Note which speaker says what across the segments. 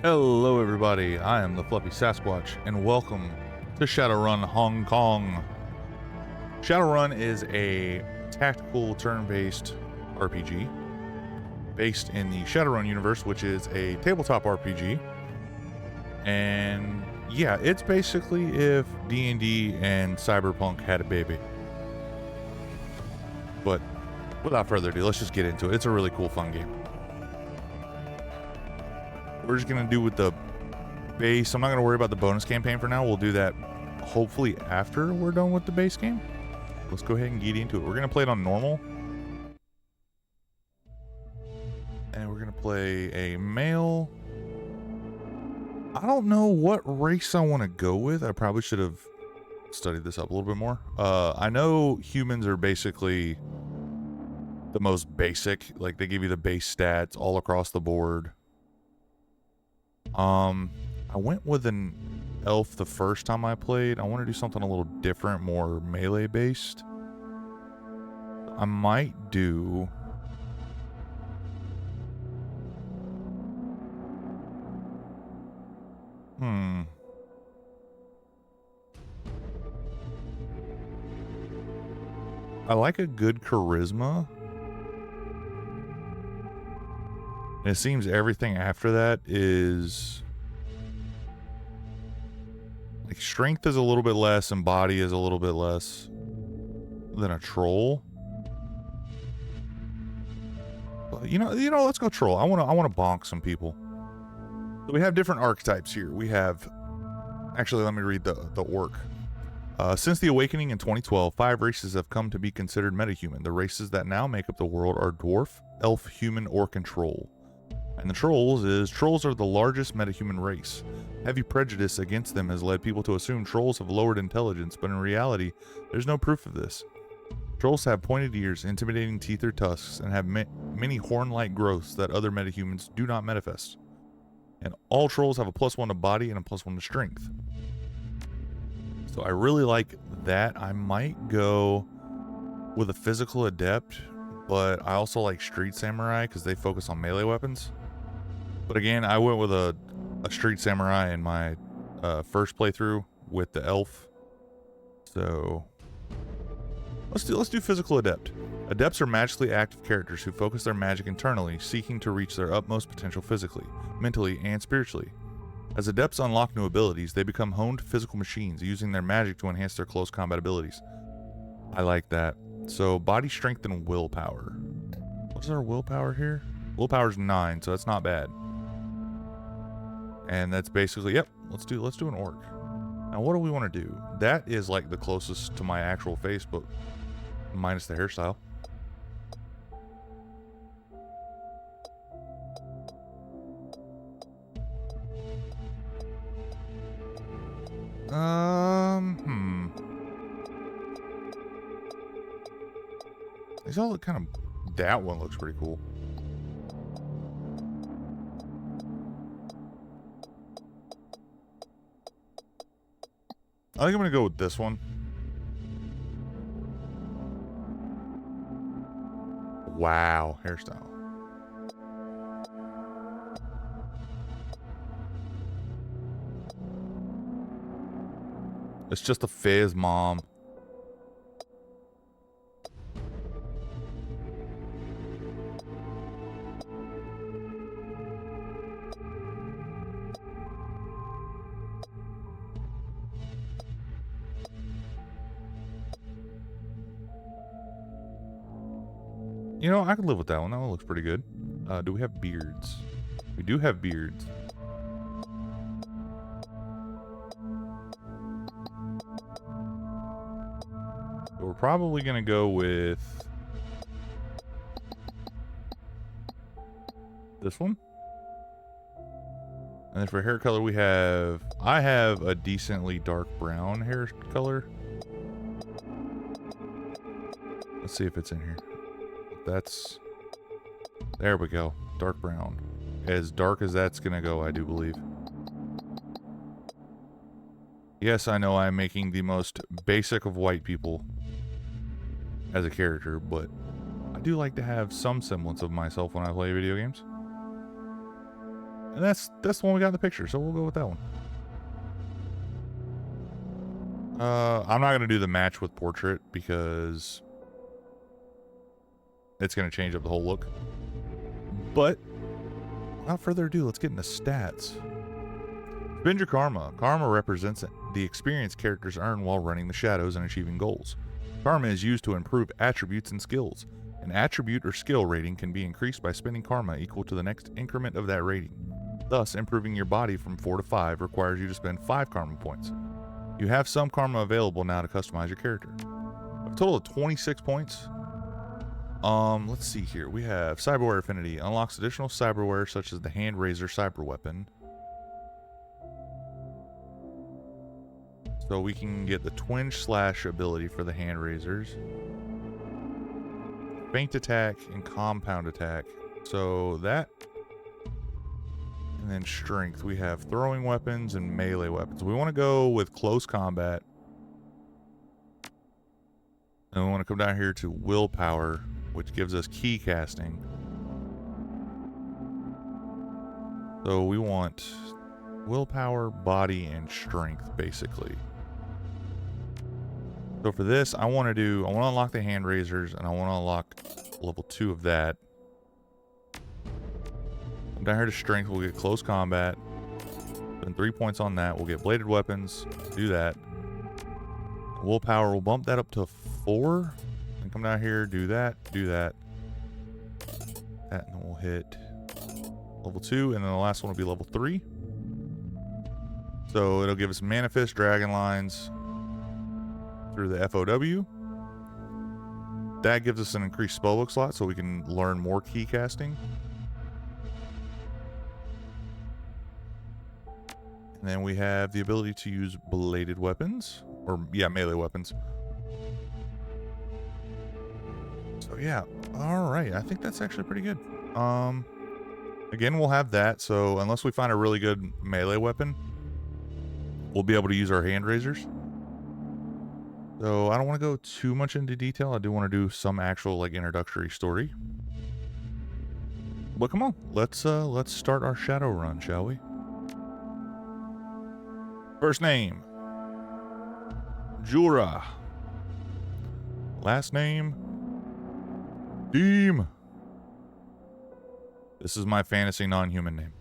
Speaker 1: Hello everybody, I am the Fluffy Sassquatch, and welcome to Shadowrun Hong Kong. Shadowrun is a tactical turn-based RPG based in the Shadowrun universe, which is a tabletop RPG. And yeah, it's basically if D&D and Cyberpunk had a baby. But without further ado, let's just get into it. It's a really cool, fun game. We're just going to do with the base. I'm not going to worry about the bonus campaign for now. We'll do that hopefully after we're done with the base game. Let's go ahead and get into it. We're going to play it on normal. And we're going to play a male. I don't know what race I want to go with. I probably should have studied this up a little bit more. I know humans are basically the most basic. Like, they give you the base stats all across the board. I went with an elf the first time I played. I want to do something a little different, more melee based. I might do... I like a good charisma. And it seems everything after that is... like, strength is a little bit less and body is a little bit less than a troll. But you know, let's go troll. I want to bonk some people. So we have different archetypes here. We have... actually, let me read the orc. Since the awakening in 2012, 5 races have come to be considered metahuman. The races that now make up the world are dwarf, elf, human, orc, and troll. And the trolls are the largest metahuman race. Heavy prejudice against them has led people to assume trolls have lowered intelligence, but in reality, there's no proof of this. Trolls have pointed ears, intimidating teeth or tusks, and have many horn-like growths that other metahumans do not manifest. And all trolls have a +1 to body and a +1 to strength. So I really like that. I might go with a physical adept, but I also like street samurai because they focus on melee weapons. But again, I went with a street samurai in my first playthrough with the elf. So let's do physical adept. Adepts are magically active characters who focus their magic internally, seeking to reach their utmost potential physically, mentally, and spiritually. As adepts unlock new abilities, they become honed physical machines, using their magic to enhance their close combat abilities. I like that. So body strength and willpower. What's our willpower here? Willpower's 9, so that's not bad. And that's basically, yep, let's do an orc. Now what do we want to do? That is like the closest to my actual face, but minus the hairstyle. These all look kind of... that one looks pretty cool. I think I'm gonna go with this one. Wow, hairstyle. It's just a fizz, mom. You know, I could live with that one. That one looks pretty good. Do we have beards? We do have beards. So we're probably going to go with this one. And then for hair color, I have a decently dark brown hair color. Let's see if it's in here. There we go. Dark brown. As dark as that's gonna go, I do believe. Yes, I know I'm making the most basic of white people as a character, but I do like to have some semblance of myself when I play video games. And that's the one we got in the picture, so we'll go with that one. I'm not going to do the match with portrait because it's going to change up the whole look. But without further ado, let's get into stats. Spend your karma. Karma represents the experience characters earn while running the shadows and achieving goals. Karma is used to improve attributes and skills. An attribute or skill rating can be increased by spending karma equal to the next increment of that rating. Thus, improving your body from 4 to 5 requires you to spend 5 karma points. You have some karma available now to customize your character. A total of 26 points. Let's see here. We have Cyberware Affinity. Unlocks additional cyberware such as the Hand Razor cyber weapon. So we can get the Twinge Slash ability for the hand razors. Feint attack and compound attack. So that. And then strength. We have throwing weapons and melee weapons. We want to go with close combat. And we want to come down here to willpower, which gives us key casting. So we want willpower, body, and strength, basically. So for this, I want to unlock the hand razors, and I want to unlock level 2 of that. I'm down here to strength, we'll get close combat. Spend 3 points on that. We'll get bladed weapons, do that. Willpower, we'll bump that up to 4. And come down here, do that, that, and then we'll hit level 2, and then the last one will be level 3. So it'll give us Manifest, Dragon Lines through the FOW. That gives us an increased spellbook slot so we can learn more key casting. And then we have the ability to use bladed weapons, or yeah, melee weapons. So yeah, all right. I think that's actually pretty good. Again, we'll have that. So unless we find a really good melee weapon, we'll be able to use our hand razors. So I don't want to go too much into detail. I do want to do some actual like introductory story. But come on, let's start our Shadowrun, shall we? First name, Jura. Last name, Deem. This is my fantasy non-human name.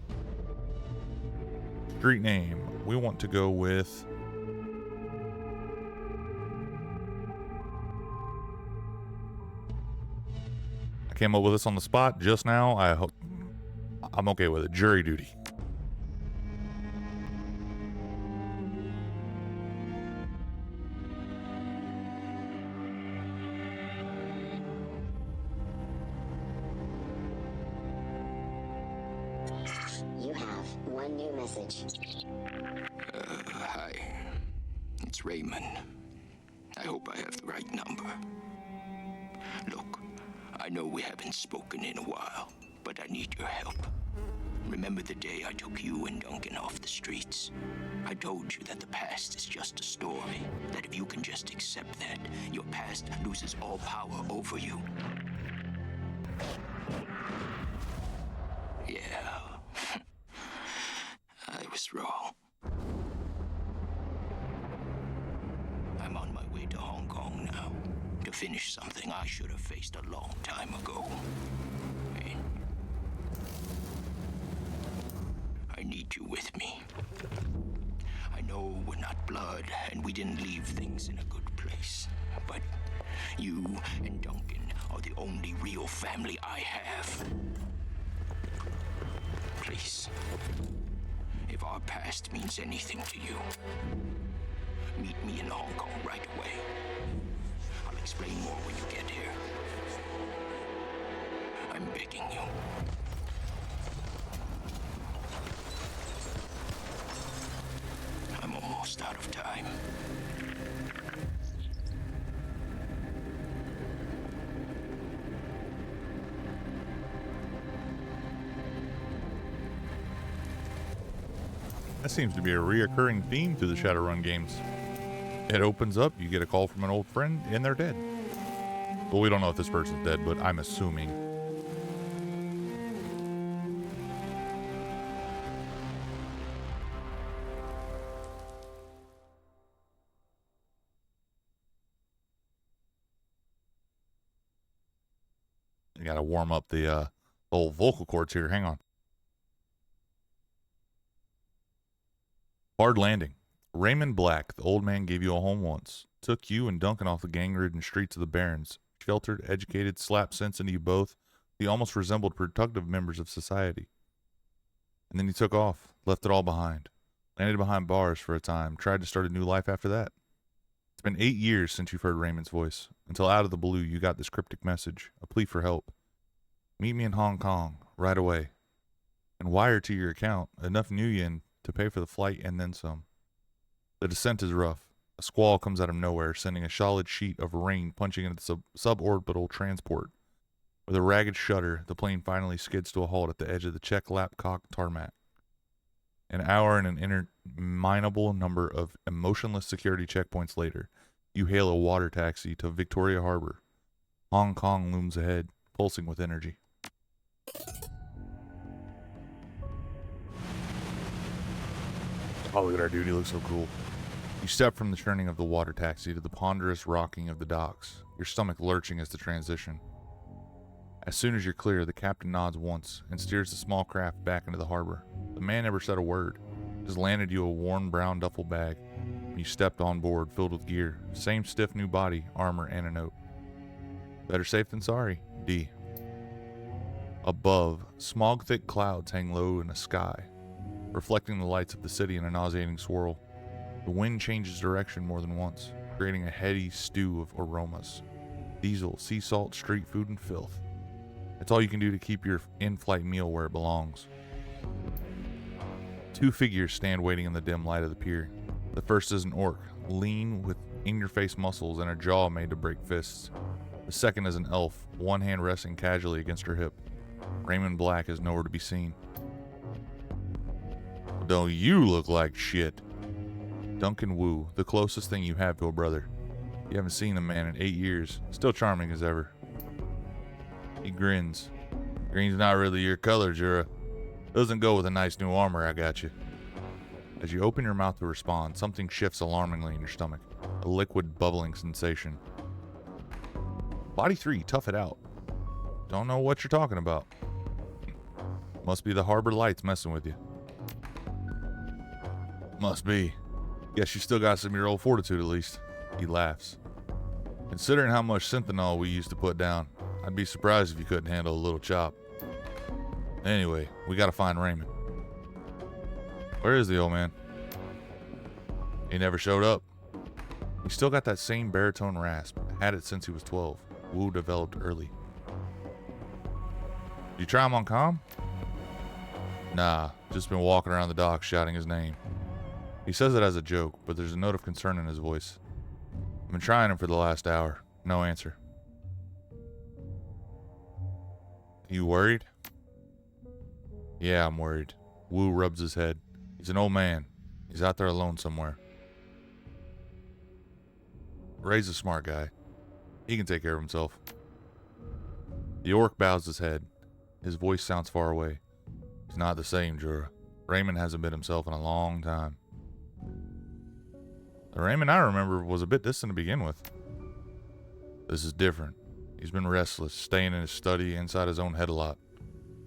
Speaker 1: Street name, we want to go with I came up with this on the spot just now. I hope I'm okay with it. Jury duty.
Speaker 2: You have one new message.
Speaker 3: Hi. It's Raymond. I hope I have the right number. Look, I know we haven't spoken in a while, but I need your help. Remember the day I took you and Duncan off the streets? I told you that the past is just a story, that if you can just accept that, your past loses all power over you. Yeah, I was wrong. I'm on my way to Hong Kong now, to finish something I should have faced a long time ago. And I need you with me. I know we're not blood, and we didn't leave things in a good place, but you and Duncan are the only real family I have. Please, if our past means anything to you, meet me in Hong Kong right away. I'll explain more when you get here. I'm begging you. I'm almost out of time.
Speaker 1: That seems to be a reoccurring theme through the Shadowrun games. It opens up, you get a call from an old friend, and they're dead. Well, we don't know if this person's dead, but I'm assuming. We gotta warm up the old vocal cords here. Hang on. Hard landing. Raymond Black, the old man, gave you a home once. Took you and Duncan off the gang-ridden streets of the Barrens. Sheltered, educated, slapped sense into you both. You almost resembled productive members of society. And then you took off, left it all behind. Landed behind bars for a time, tried to start a new life after that. It's been 8 years since you've heard Raymond's voice, until out of the blue you got this cryptic message, a plea for help. Meet me in Hong Kong, right away. And wire to your account enough new yen to pay for the flight and then some. The descent is rough. A squall comes out of nowhere, sending a solid sheet of rain punching into the suborbital transport. With a ragged shudder, the plane finally skids to a halt at the edge of the Czech-Lapcock tarmac. An hour and an interminable number of emotionless security checkpoints later, you hail a water taxi to Victoria Harbor. Hong Kong looms ahead, pulsing with energy. Oh, look at our dude. He looks so cool. You step from the churning of the water taxi to the ponderous rocking of the docks, your stomach lurching as the transition. As soon as you're clear, the captain nods once and steers the small craft back into the harbor. The man never said a word, just landed you a worn brown duffel bag. You stepped on board, filled with gear, same stiff new body, armor, and a note. Better safe than sorry, D. Above, smog-thick clouds hang low in the sky, reflecting the lights of the city in a nauseating swirl. The wind changes direction more than once, creating a heady stew of aromas. Diesel, sea salt, street food, and filth. It's all you can do to keep your in-flight meal where it belongs. 2 figures stand waiting in the dim light of the pier. The first is an orc, lean with in-your-face muscles and a jaw made to break fists. The second is an elf, one hand resting casually against her hip. Raymond Black is nowhere to be seen. Don't you look like shit? Duncan Wu, the closest thing you have to a brother. You haven't seen the man in 8 years, still charming as ever. He grins. Green's not really your color, Jura. Doesn't go with a nice new armor I got you. As you open your mouth to respond, something shifts alarmingly in your stomach. A liquid bubbling sensation. Body 3, tough it out. Don't know what you're talking about. Must be the harbor lights messing with you. Must be. Guess you still got some of your old fortitude at least. He laughs. Considering how much synthanol we used to put down, I'd be surprised if you couldn't handle a little chop. Anyway, we gotta find Raymond. Where is the old man? He never showed up. He still got that same baritone rasp. Had it since he was 12. Wu developed early. Did you try him on comm? Nah, just been walking around the dock shouting his name. He says it as a joke, but there's a note of concern in his voice. I've been trying him for the last hour. No answer. You worried? Yeah, I'm worried. Wu rubs his head. He's an old man. He's out there alone somewhere. Ray's a smart guy. He can take care of himself. The orc bows his head. His voice sounds far away. He's not the same, Jura. Raymond hasn't been himself in a long time. The Raymond I remember was a bit distant to begin with. This is different. He's been restless, staying in his study inside his own head a lot.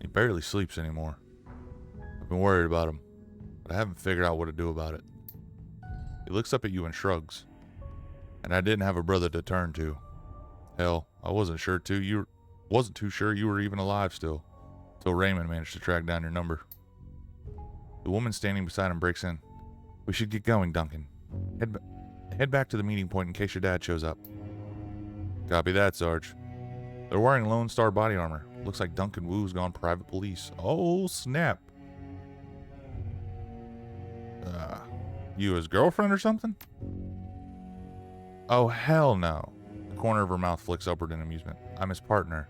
Speaker 1: He barely sleeps anymore. I've been worried about him, but I haven't figured out what to do about it. He looks up at you and shrugs. And I didn't have a brother to turn to. Hell, I wasn't too sure you were even alive still, till Raymond managed to track down your number. The woman standing beside him breaks in. We should get going, Duncan. Head back to the meeting point in case your dad shows up. Copy that, Sarge. They're wearing Lone Star body armor. Looks like Duncan Wu's gone private police. Oh, snap. You his girlfriend or something? Oh, hell no. The corner of her mouth flicks upward in amusement. I'm his partner.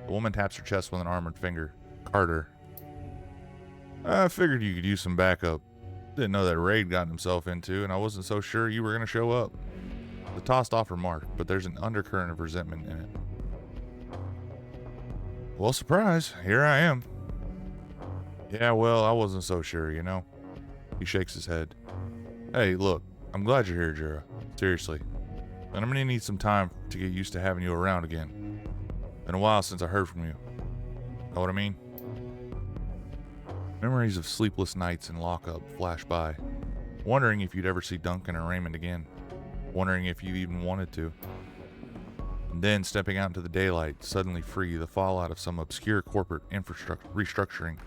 Speaker 1: The woman taps her chest with an armored finger. Carter. I figured you could use some backup. Didn't know that raid gotten himself into, and I wasn't so sure you were going to show up. The tossed off remark, but there's an undercurrent of resentment in it. Well, surprise, here I am. Yeah, well, I wasn't so sure, you know. He shakes his head. Hey, look, I'm glad you're here, Jura. Seriously. And I'm going to need some time to get used to having you around again. Been a while since I heard from you. Know what I mean? Memories of sleepless nights in lockup flash by, wondering if you'd ever see Duncan or Raymond again, wondering if you even wanted to. And then stepping out into the daylight, suddenly free, the fallout of some obscure corporate restructuring.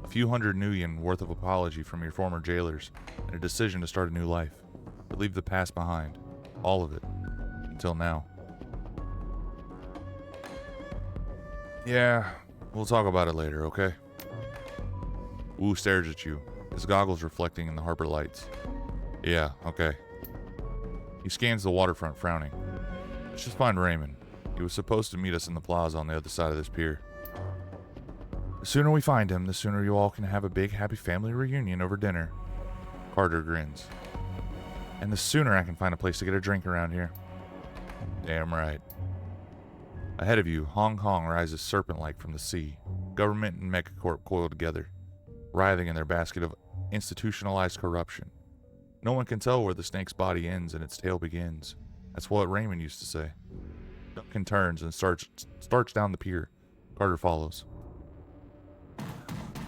Speaker 1: A few hundred new yen worth of apology from your former jailers, and a decision to start a new life, to leave the past behind, all of it, until now. Yeah, we'll talk about it later, okay? Wu stares at you, his goggles reflecting in the harbor lights. Yeah, okay. He scans the waterfront, frowning. Let's just find Raymond. He was supposed to meet us in the plaza on the other side of this pier. The sooner we find him, the sooner you all can have a big happy family reunion over dinner. Carter grins. And the sooner I can find a place to get a drink around here. Damn right. Ahead of you, Hong Kong rises serpent-like from the sea. Government and megacorp coiled together, writhing in their basket of institutionalized corruption. No one can tell where the snake's body ends and its tail begins. That's what Raymond used to say. Duncan turns and starts down the pier. Carter follows.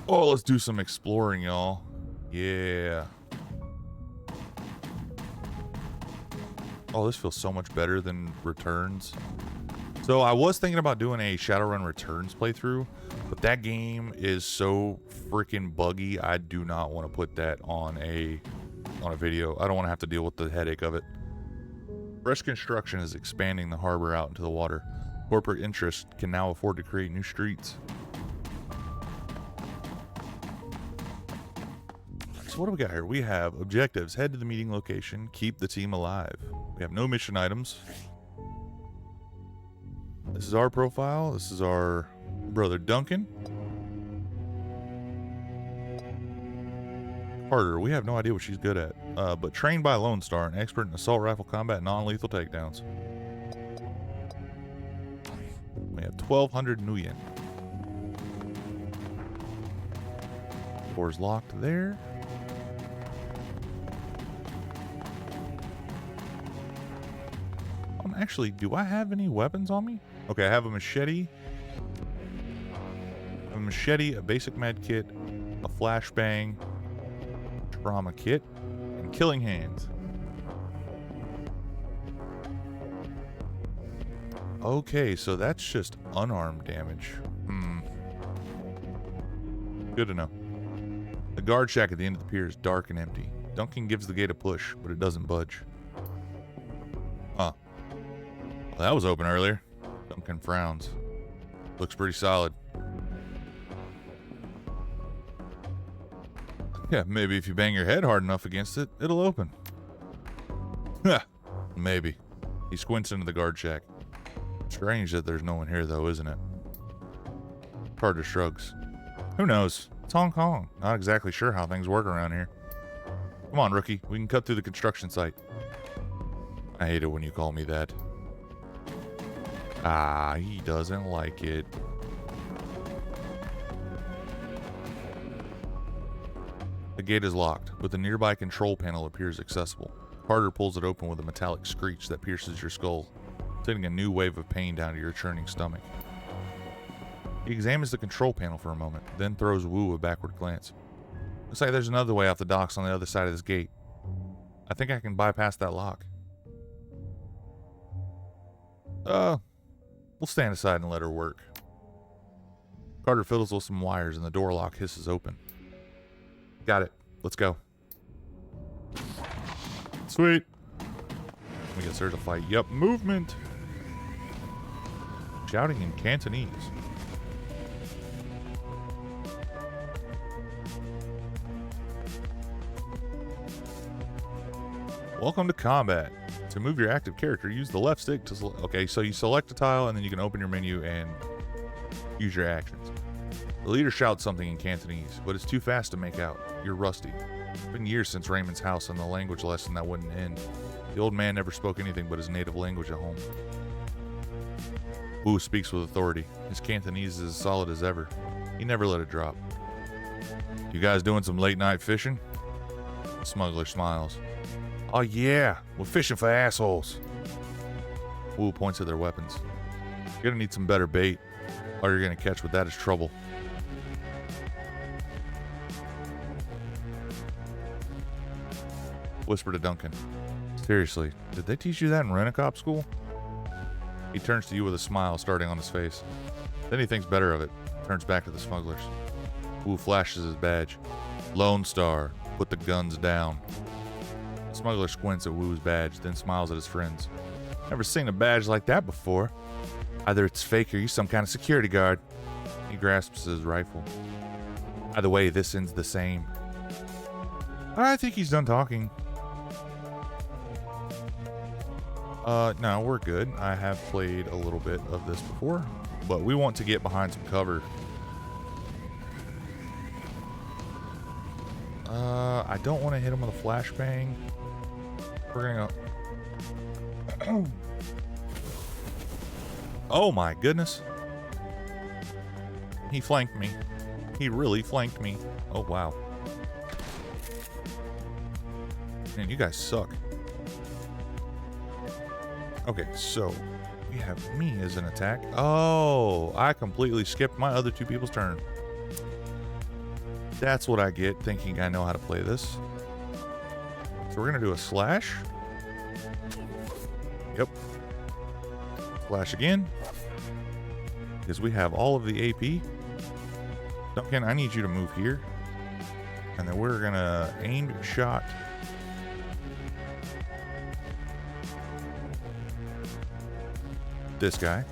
Speaker 1: Oh, let's do some exploring, y'all. Yeah. Oh, this feels so much better than Returns. So I was thinking about doing a Shadowrun Returns playthrough, but that game is so freaking buggy. I do not want to put that on a video. I don't want to have to deal with the headache of it. Fresh construction is expanding the harbor out into the water. Corporate interests can now afford to create new streets. So what do we got here? We have objectives. Head to the meeting location. Keep the team alive. We have no mission items. This is our profile. This is our brother Duncan. Carter, we have no idea what she's good at. But trained by Lone Star, an expert in assault rifle combat, non-lethal takedowns. We have 1,200 new yen. Door's locked there. Actually, do I have any weapons on me? Okay, I have a machete. A basic med kit, a flashbang, trauma kit, and killing hands. Okay, so that's just unarmed damage. Good to know. The guard shack at the end of the pier is dark and empty. Duncan gives the gate a push, but it doesn't budge. Huh. Well, that was open earlier. Duncan frowns. Looks pretty solid. Yeah, maybe if you bang your head hard enough against it, it'll open. Maybe. He squints into the guard shack. Strange that there's no one here, though, isn't it? Carter shrugs. Who knows? It's Hong Kong. Not exactly sure how things work around here. Come on, rookie. We can cut through the construction site. I hate it when you call me that. Ah, he doesn't like it. The gate is locked, but the nearby control panel appears accessible. Carter pulls it open with a metallic screech that pierces your skull, sending a new wave of pain down to your churning stomach. He examines the control panel for a moment, then throws Wu a backward glance. Looks like there's another way off the docks on the other side of this gate. I think I can bypass that lock. We'll stand aside and let her work. Carter fiddles with some wires and the door lock hisses open. Got it. Let's go. Sweet. We guess there's a fight. Yup, movement. Shouting in Cantonese. Welcome to combat. To move your active character, use the left stick to okay, so you select a tile and then you can open your menu and use your actions. The leader shouts something in Cantonese, but it's too fast to make out. You're rusty. It's been years since Raymond's house and the language lesson that wouldn't end. The old man never spoke anything but his native language at home. Wu speaks with authority. His Cantonese is as solid as ever. He never let it drop. You guys doing some late night fishing? The smuggler smiles. Oh yeah, we're fishing for assholes. Wu points at their weapons. You're gonna need some better bait. All you're gonna catch with that is trouble. Whisper to Duncan. Seriously, did they teach you that in Rent-A-Cop school? He turns to you with a smile starting on his face. Then he thinks better of it. Turns back to the smugglers. Wu flashes his badge. Lone Star. Put the guns down. The smuggler squints at Wu's badge, then smiles at his friends. Never seen a badge like that before. Either it's fake or you some kind of security guard. He grasps his rifle. Either way, this ends the same. I think he's done talking. No, we're good. I have played a little bit of this before, but we want to get behind some cover. I don't want to hit him with a flashbang. We're gonna go. Oh my goodness. He flanked me. He really flanked me. Oh wow. Man, you guys suck. Okay, so we have me as an attack. Oh, I completely skipped my other two people's turn. That's what I get thinking I know how to play this. So we're gonna do a slash. Yep. Slash again. Because we have all of the AP. Duncan, I need you to move here. And then we're gonna aimed shot. This guy.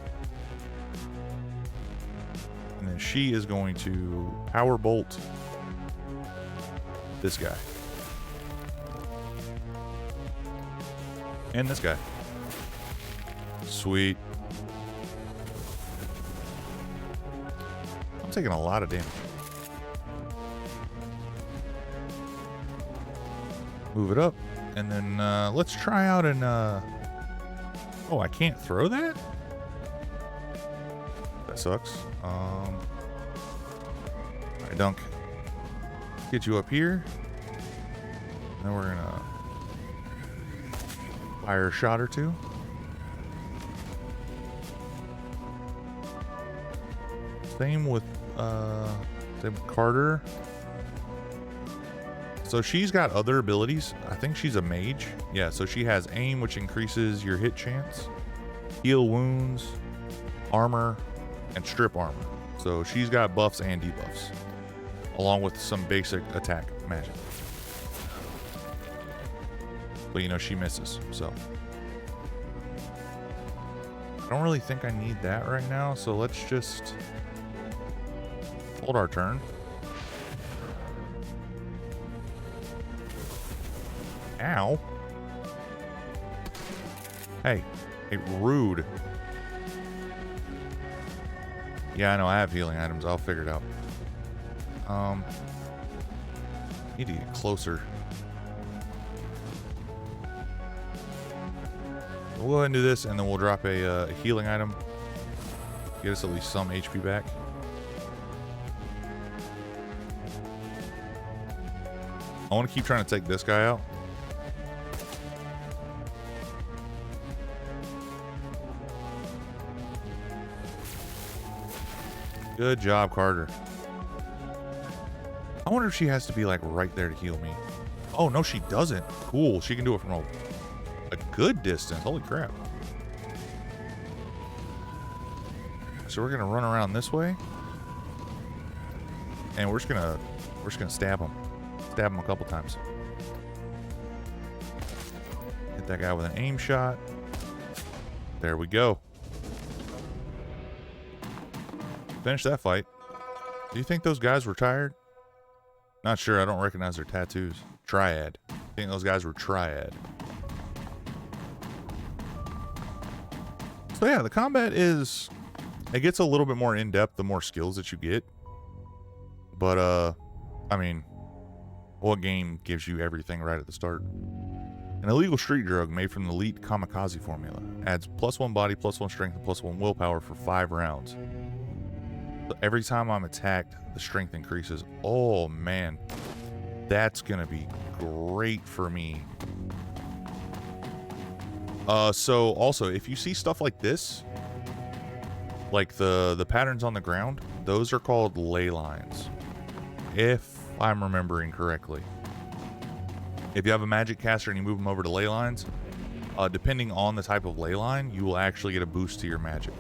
Speaker 1: And then she is going to power bolt this guy. And this guy. Sweet. I'm taking a lot of damage. Move it up. And then let's try out an... Oh, I can't throw that? That sucks. Alright, Dunk. Get you up here. And then we're gonna fire a shot or two. Same with Carter. So she's got other abilities. I think she's a mage. Yeah, so she has aim, which increases your hit chance, heal wounds, armor, and strip armor. So she's got buffs and debuffs, along with some basic attack magic. But you know, she misses, so. I don't really think I need that right now, so let's just hold our turn. Ow. Hey, rude. Yeah, I know I have healing items. I'll figure it out. Need to get closer. We'll go ahead and do this, and then we'll drop a healing item. Get us at least some HP back. I want to keep trying to take this guy out. Good job, Carter. I wonder if she has to be like right there to heal me. Oh, no, she doesn't. Cool. She can do it from a good distance. Holy crap. So we're gonna run around this way. And we're just gonna stab him. Stab him a couple times. Hit that guy with an aim shot. There we go. Finish that fight. Do you think those guys were tired? Not sure. I don't recognize their tattoos. Triad. I think those guys were Triad. So yeah, the combat is... It gets a little bit more in-depth the more skills that you get. But, I mean... What game gives you everything right at the start? An illegal street drug made from the elite kamikaze formula. Adds +1 body, +1 strength, and +1 willpower for 5 rounds. So every time I'm attacked, the strength increases. Oh, man. That's going to be great for me. So, also, if you see stuff like this, like the patterns on the ground, those are called ley lines, if I'm remembering correctly. If you have a magic caster and you move them over to ley lines, depending on the type of ley line, you will actually get a boost to your magic.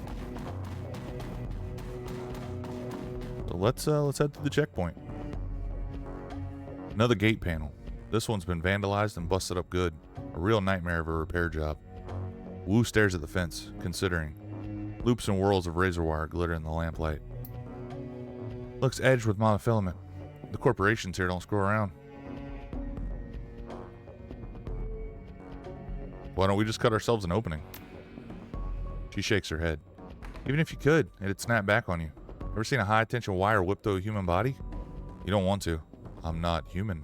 Speaker 1: So let's head to the checkpoint. Another gate panel. This one's been vandalized and busted up good. A real nightmare of a repair job. Wu stares at the fence, considering. Loops and whirls of razor wire glitter in the lamplight. Looks edged with monofilament. The corporations here don't screw around. Why don't we just cut ourselves an opening? She shakes her head. Even if you could, it'd snap back on you. Ever seen a high-tension wire whip through a human body? You don't want to. I'm not human.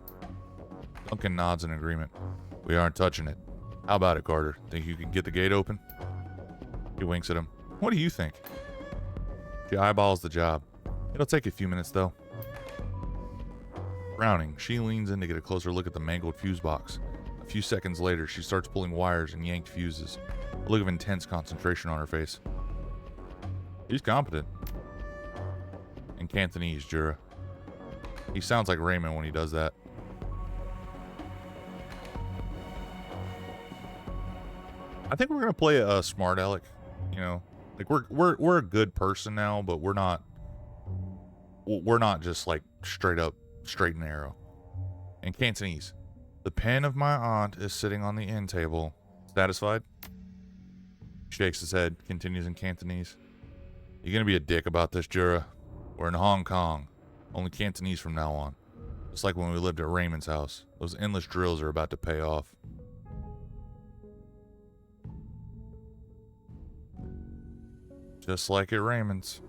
Speaker 1: Duncan nods in agreement. We aren't touching it. How about it, Carter? Think you can get the gate open? He winks at him. What do you think? She eyeballs the job. It'll take a few minutes, though. Frowning, she leans in to get a closer look at the mangled fuse box. A few seconds later, she starts pulling wires and yanked fuses. A look of intense concentration on her face. He's competent. In Cantonese, Jura. He sounds like Raymond when he does that. I think we're gonna play a smart aleck. You know, like we're a good person now, but we're not just like straight and narrow. In Cantonese, the pen of my aunt is sitting on the end table. Satisfied? Shakes his head, continues in Cantonese. You gonna be a dick about this, Jura? We're in Hong Kong. Only Cantonese from now on. Just like when we lived at Raymond's house. Those endless drills are about to pay off. Just like at Raymond's.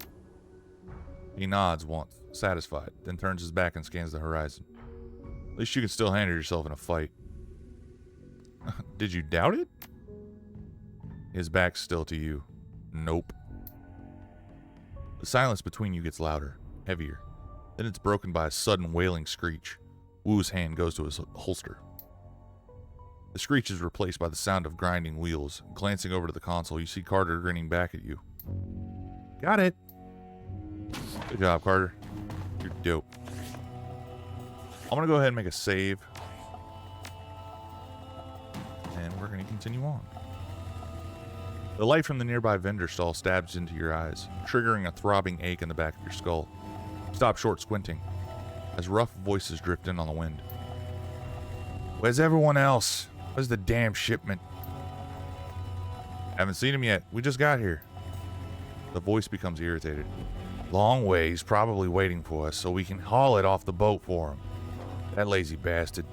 Speaker 1: He nods once, satisfied, then turns his back and scans the horizon. At least you can still handle yourself in a fight. Did you doubt it? His back's still to you. Nope. The silence between you gets louder, heavier. Then it's broken by a sudden wailing screech. Wu's hand goes to his holster. The screech is replaced by the sound of grinding wheels. Glancing over to the console, you see Carter grinning back at you. Got it. Good job, Carter. You're dope. I'm going to go ahead and make a save. And we're going to continue on. The light from the nearby vendor stall stabs into your eyes, triggering a throbbing ache in the back of your skull. Stop short squinting, as rough voices drift in on the wind. Where's everyone else? Where's the damn shipment? Haven't seen him yet. We just got here. The voice becomes irritated. Long way. He's probably waiting for us so we can haul it off the boat for him. That lazy bastard.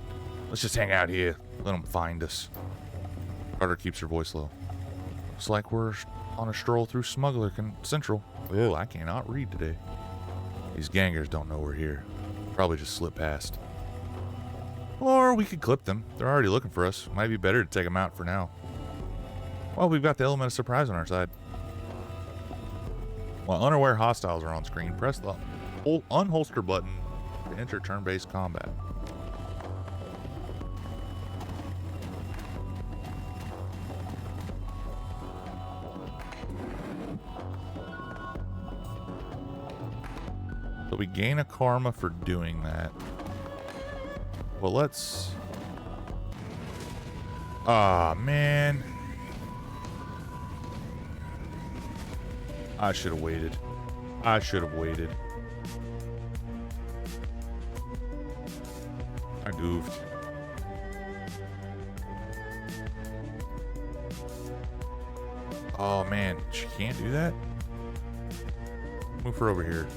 Speaker 1: Let's just hang out here. Let him find us. Carter keeps her voice low. Looks like we're on a stroll through Smuggler Central. Oh, I cannot read today. These gangers don't know we're here. Probably just slip past. Or we could clip them. They're already looking for us. Might be better to take them out for now. Well, we've got the element of surprise on our side. While unaware hostiles are on screen, press the unholster button to enter turn-based combat. So we gain a karma for doing that. Well, let's... Ah, man. I should have waited. I should have waited. I goofed. Oh, man. She can't do that? Move her over here.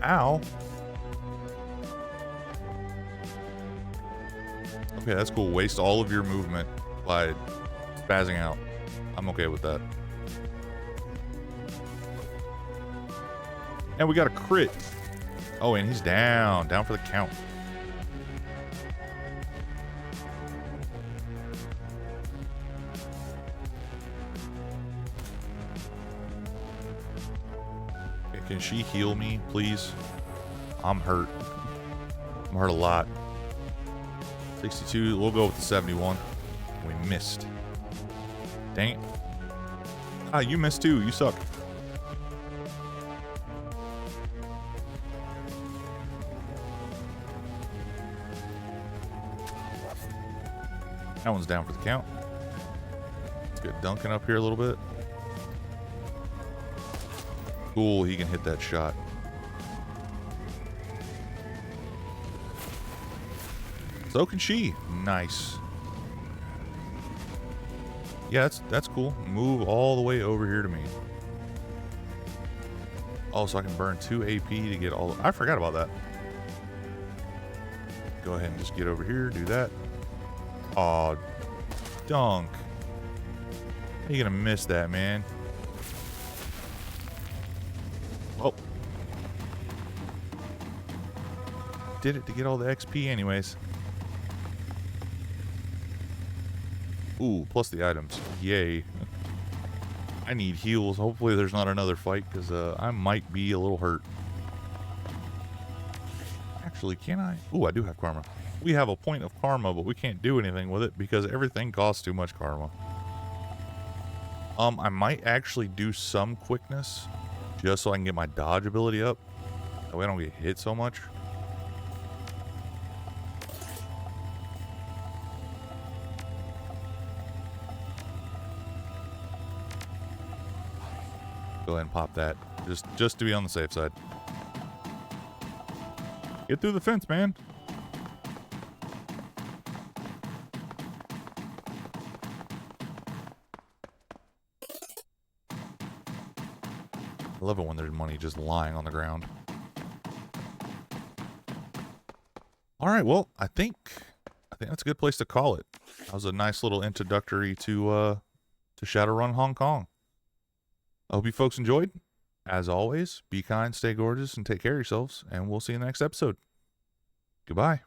Speaker 1: Ow. Okay, that's cool. Waste all of your movement by spazzing out. I'm okay with that. And we got a crit. Oh, and he's down. Down for the count. Okay, can she heal me, please? I'm hurt. I'm hurt a lot. 62. We'll go with the 71. We missed. Dang it. Ah, you missed too. You suck. That one's down for the count. Let's get Duncan up here a little bit. Cool, he can hit that shot. So can she. Nice. Yeah, that's cool. Move all the way over here to me. Oh, so I can burn 2 AP to get all... I forgot about that. Go ahead and just get over here, do that. Aw, Dunk. How you gonna miss that, man? Oh. Did it to get all the XP anyways. Ooh, plus the items. Yay. I need heals. Hopefully there's not another fight, because I might be a little hurt. Actually, can I? Ooh, I do have karma. We have a point of karma, but we can't do anything with it because everything costs too much karma. I might actually do some quickness just so I can get my dodge ability up. That way I don't get hit so much. Go ahead and pop that. Just to be on the safe side. Get through the fence, man. I love it when there's money just lying on the ground. All right, well, I think that's a good place to call it. That was a nice little introductory to Shadowrun Hong Kong. I hope you folks enjoyed. As always, be kind, stay gorgeous, and take care of yourselves, and we'll see you in the next episode. Goodbye.